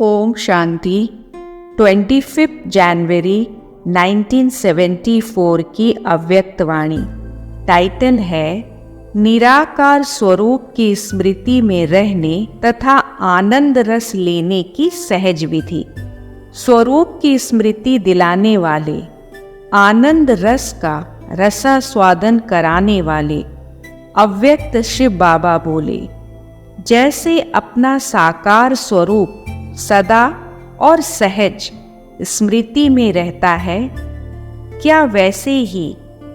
ओम शांति। 25 जनवरी 1974 की अव्यक्त वाणी। टाइटल है निराकार स्वरूप की स्मृति में रहने तथा आनंद रस लेने की सहज विधि। स्वरूप की स्मृति दिलाने वाले, आनंद रस का रसास्वादन कराने वाले अव्यक्त शिव बाबा बोले, जैसे अपना साकार स्वरूप सदा और सहज स्मृति में रहता है, क्या वैसे ही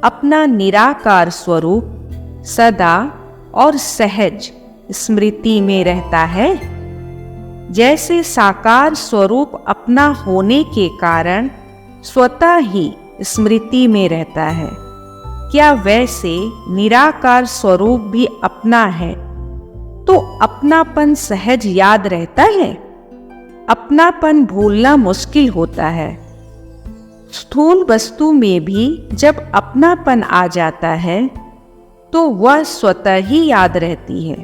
अपना निराकार स्वरूप सदा और सहज स्मृति में रहता है। जैसे साकार स्वरूप अपना होने के कारण स्वतः ही स्मृति में रहता है, क्या वैसे निराकार स्वरूप भी अपना है तो अपनापन सहज याद रहता है। अपनापन भूलना मुश्किल होता है। स्थूल वस्तु में भी जब अपनापन आ जाता है तो वह स्वतः ही याद रहती है,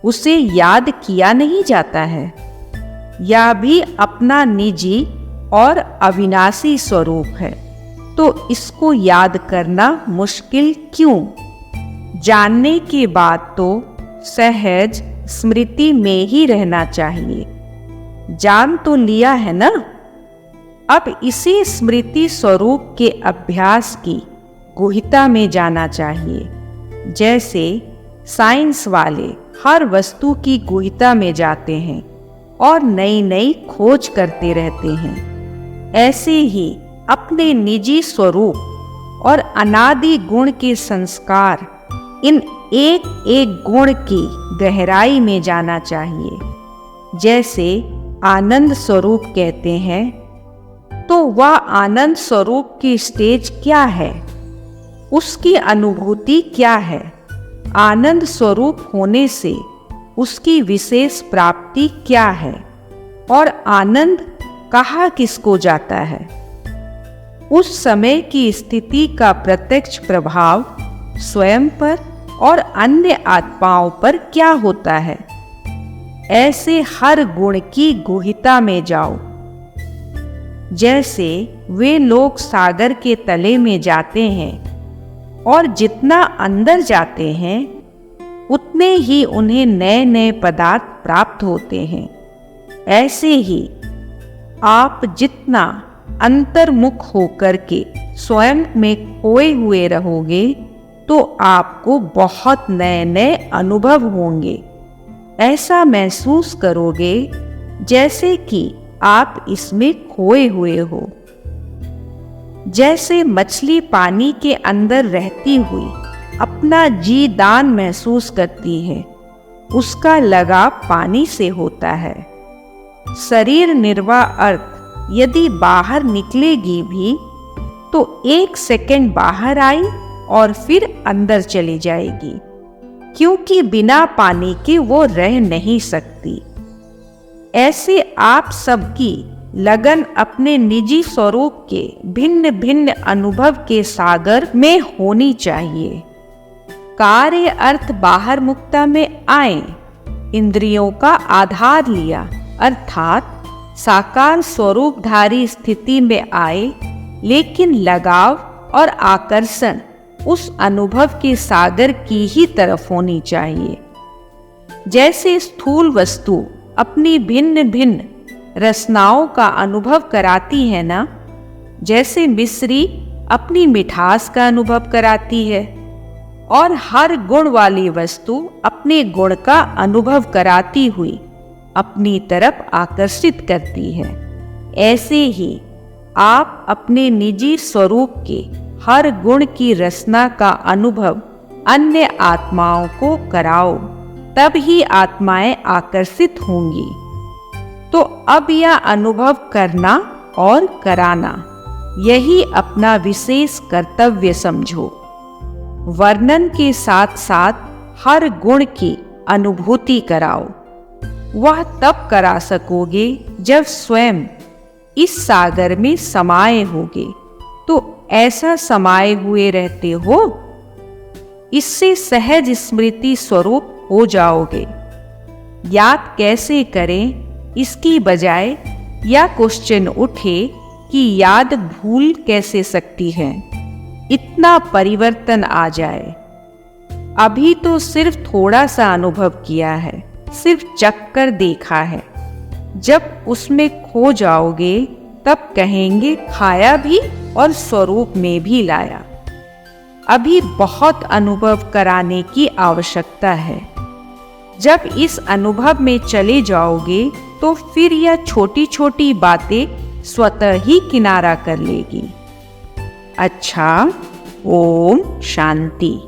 उसे याद किया नहीं जाता है। यह भी अपना निजी और अविनाशी स्वरूप है, तो इसको याद करना मुश्किल क्यों? जानने के बाद तो सहज स्मृति में ही रहना चाहिए। जान तो लिया है ना, अब इसी स्मृति स्वरूप के अभ्यास की गुहिता में जाना चाहिए। जैसे साइंस वाले हर वस्तु की गुहिता में जाते हैं और नई नई खोज करते रहते हैं, ऐसे ही अपने निजी स्वरूप और अनादि गुण के संस्कार, इन एक एक गुण की गहराई में जाना चाहिए। जैसे आनंद स्वरूप कहते हैं, तो वह आनंद स्वरूप की स्टेज क्या है, उसकी अनुभूति क्या है, आनंद स्वरूप होने से उसकी विशेष प्राप्ति क्या है, और आनंद कहाँ किसको जाता है। उस समय की स्थिति का प्रत्यक्ष प्रभाव स्वयं पर और अन्य आत्माओं पर क्या होता है। ऐसे हर गुण की गुहिता में जाओ। जैसे वे लोग सागर के तले में जाते हैं और जितना अंदर जाते हैं उतने ही उन्हें नए नए पदार्थ प्राप्त होते हैं। ऐसे ही आप जितना अंतर्मुख होकर के स्वयं में खोए हुए रहोगे तो आपको बहुत नए नए अनुभव होंगे। ऐसा महसूस करोगे जैसे कि आप इसमें खोए हुए हो। जैसे मछली पानी के अंदर रहती हुई अपना जी दान महसूस करती है, उसका लगाव पानी से होता है। शरीर निर्वाह अर्थ यदि बाहर निकलेगी भी तो 1 सेकंड बाहर आई और फिर अंदर चली जाएगी, क्योंकि बिना पानी के वो रह नहीं सकती। ऐसे आप सबकी लगन अपने निजी स्वरूप के भिन्न भिन्न अनुभव के सागर में होनी चाहिए। कार्य अर्थ बाहर मुक्ता में आए, इंद्रियों का आधार लिया अर्थात साकार स्वरूपधारी स्थिति में आए, लेकिन लगाव और आकर्षण उस अनुभव के सागर की ही तरफ होनी चाहिए। जैसे स्थूल वस्तु अपनी भिन्न भिन्न रसनाओं का अनुभव कराती है ना, जैसे मिश्री अपनी मिठास का अनुभव कराती है और हर गुण वाली वस्तु अपने गुण का अनुभव कराती हुई अपनी तरफ आकर्षित करती है, ऐसे ही आप अपने निजी स्वरूप के हर गुण की रसना का अनुभव अन्य आत्माओं को कराओ, तब ही आत्माएं आकर्षित होंगी। तो अब यह अनुभव करना और कराना, यही अपना विशेष कर्तव्य समझो। वर्णन के साथ साथ हर गुण की अनुभूति कराओ। वह तब करा सकोगे जब स्वयं इस सागर में समाये होगे। तो ऐसा समाये हुए रहते हो, इससे सहज स्मृति स्वरूप हो जाओगे। याद कैसे करें इसकी बजाय यह क्वेश्चन उठे कि याद भूल कैसे सकती है, इतना परिवर्तन आ जाए। अभी तो सिर्फ थोड़ा सा अनुभव किया है, सिर्फ चक्कर देखा है। जब उसमें खो जाओगे तब कहेंगे खाया भी और स्वरूप में भी लाया। अभी बहुत अनुभव कराने की आवश्यकता है। जब इस अनुभव में चले जाओगे तो फिर यह छोटी छोटी बातें स्वतः ही किनारा कर लेगी। अच्छा, ओम शांति।